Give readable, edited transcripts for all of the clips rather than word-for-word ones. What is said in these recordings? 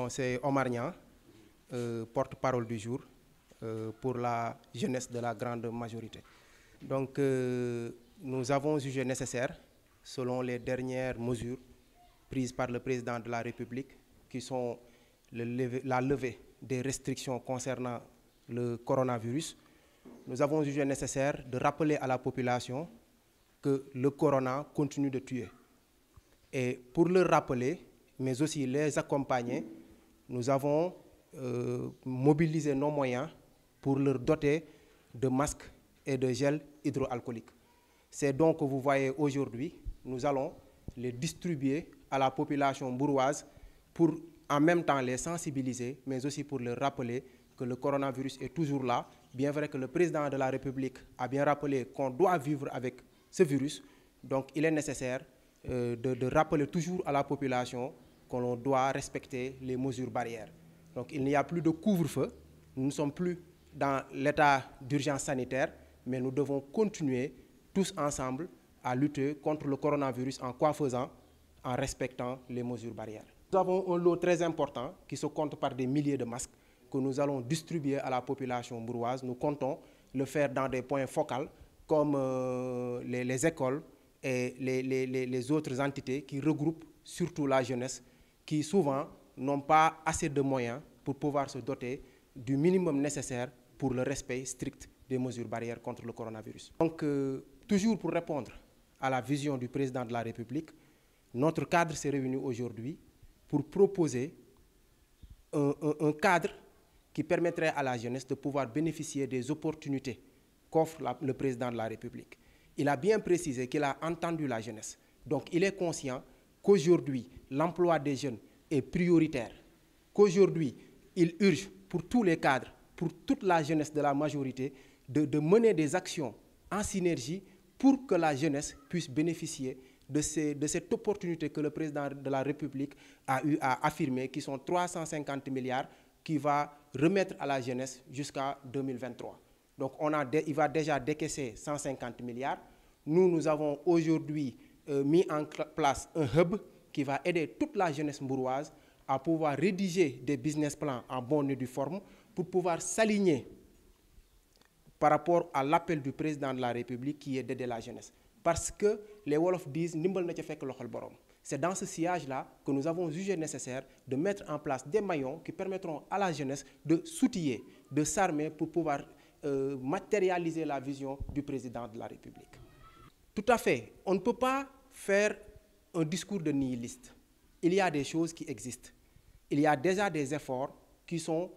Bon, c'est Omar Niang, porte-parole du jour pour la jeunesse de la grande majorité. Donc, nous avons jugé nécessaire, selon les dernières mesures prises par le président de la République, qui sont la levée des restrictions concernant le coronavirus, nous avons jugé nécessaire de rappeler à la population que le corona continue de tuer. Et pour le rappeler, mais aussi les accompagner, nous avons mobilisé nos moyens pour leur doter de masques et de gel hydroalcoolique. C'est donc que vous voyez aujourd'hui, nous allons les distribuer à la population mbouroise pour en même temps les sensibiliser, mais aussi pour leur rappeler que le coronavirus est toujours là, bien vrai que le président de la République a bien rappelé qu'on doit vivre avec ce virus. Donc il est nécessaire de rappeler toujours à la population qu'on doit respecter les mesures barrières. Donc il n'y a plus de couvre-feu, nous ne sommes plus dans l'état d'urgence sanitaire, mais nous devons continuer tous ensemble à lutter contre le coronavirus en quoi faisant? En respectant les mesures barrières. Nous avons un lot très important qui se compte par des milliers de masques que nous allons distribuer à la population mbouroise. Nous comptons le faire dans des points focaux comme les écoles et les autres entités qui regroupent surtout la jeunesse qui souvent n'ont pas assez de moyens pour pouvoir se doter du minimum nécessaire pour le respect strict des mesures barrières contre le coronavirus. Donc, toujours pour répondre à la vision du président de la République, notre cadre s'est réuni aujourd'hui pour proposer un cadre qui permettrait à la jeunesse de pouvoir bénéficier des opportunités qu'offre le président de la République. Il a bien précisé qu'il a entendu la jeunesse. Donc il est conscient qu'aujourd'hui, l'emploi des jeunes est prioritaire, qu'aujourd'hui, il urge pour tous les cadres, pour toute la jeunesse de la majorité, de mener des actions en synergie pour que la jeunesse puisse bénéficier de cette opportunité que le président de la République a eu à affirmer, qui sont 350 milliards, qui va remettre à la jeunesse jusqu'à 2023. Donc il va déjà décaisser 150 milliards. Nous avons aujourd'hui mis en place un hub qui va aider toute la jeunesse mbouroise à pouvoir rédiger des business plans en bonne et due forme pour pouvoir s'aligner par rapport à l'appel du président de la République qui est d'aider la jeunesse. Parce que les Wolof disent c'est dans ce sillage-là que nous avons jugé nécessaire de mettre en place des maillons qui permettront à la jeunesse de s'outiller, de s'armer pour pouvoir matérialiser la vision du président de la République. Tout à fait, on ne peut pas faire un discours de nihiliste. Il y a des choses qui existent. Il y a déjà des efforts qui sont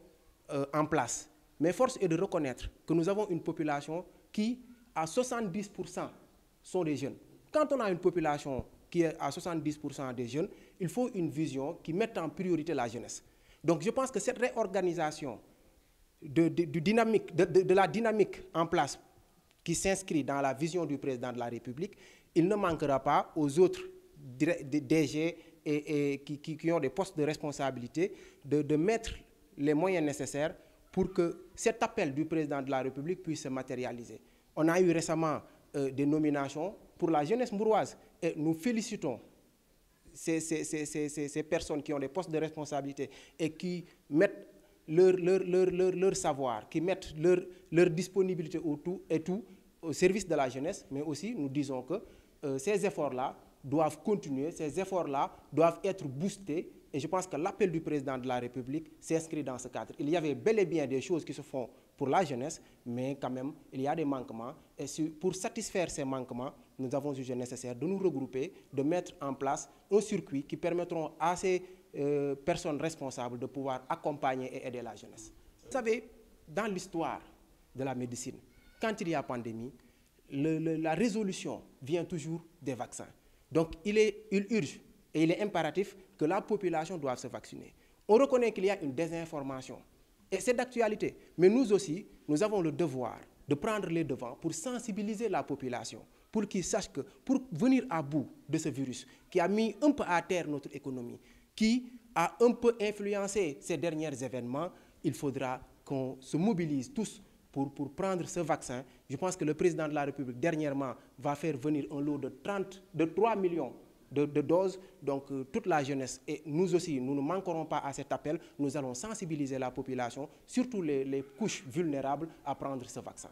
en place. Mais force est de reconnaître que nous avons une population qui, à 70%, sont des jeunes. Quand on a une population qui est à 70% des jeunes, il faut une vision qui mette en priorité la jeunesse. Donc je pense que cette réorganisation de la dynamique en place qui s'inscrit dans la vision du président de la République, il ne manquera pas aux autres DG et qui ont des postes de responsabilité de mettre les moyens nécessaires pour que cet appel du président de la République puisse se matérialiser. On a eu récemment des nominations pour la jeunesse mbouroise et nous félicitons ces personnes qui ont des postes de responsabilité et qui mettent leur savoir, qui mettent leur disponibilité au service de la jeunesse, mais aussi nous disons que ces efforts-là doivent continuer, ces efforts-là doivent être boostés et je pense que l'appel du président de la République s'inscrit dans ce cadre. Il y avait bel et bien des choses qui se font pour la jeunesse, mais quand même, il y a des manquements. Et pour satisfaire ces manquements, nous avons jugé nécessaire de nous regrouper, de mettre en place un circuit qui permettront à ces personnes responsables de pouvoir accompagner et aider la jeunesse. Vous savez, dans l'histoire de la médecine, quand il y a pandémie, la résolution vient toujours des vaccins. Donc, il urge et il est impératif que la population doive se vacciner. On reconnaît qu'il y a une désinformation. Et c'est d'actualité. Mais nous aussi, nous avons le devoir de prendre les devants pour sensibiliser la population, pour qu'ils sachent que pour venir à bout de ce virus qui a mis un peu à terre notre économie, qui a un peu influencé ces derniers événements, il faudra qu'on se mobilise tous pour prendre ce vaccin. Je pense que le président de la République, dernièrement, va faire venir un lot de 3 millions de doses. Donc toute la jeunesse, et nous aussi, nous ne manquerons pas à cet appel. Nous allons sensibiliser la population, surtout les couches vulnérables, à prendre ce vaccin.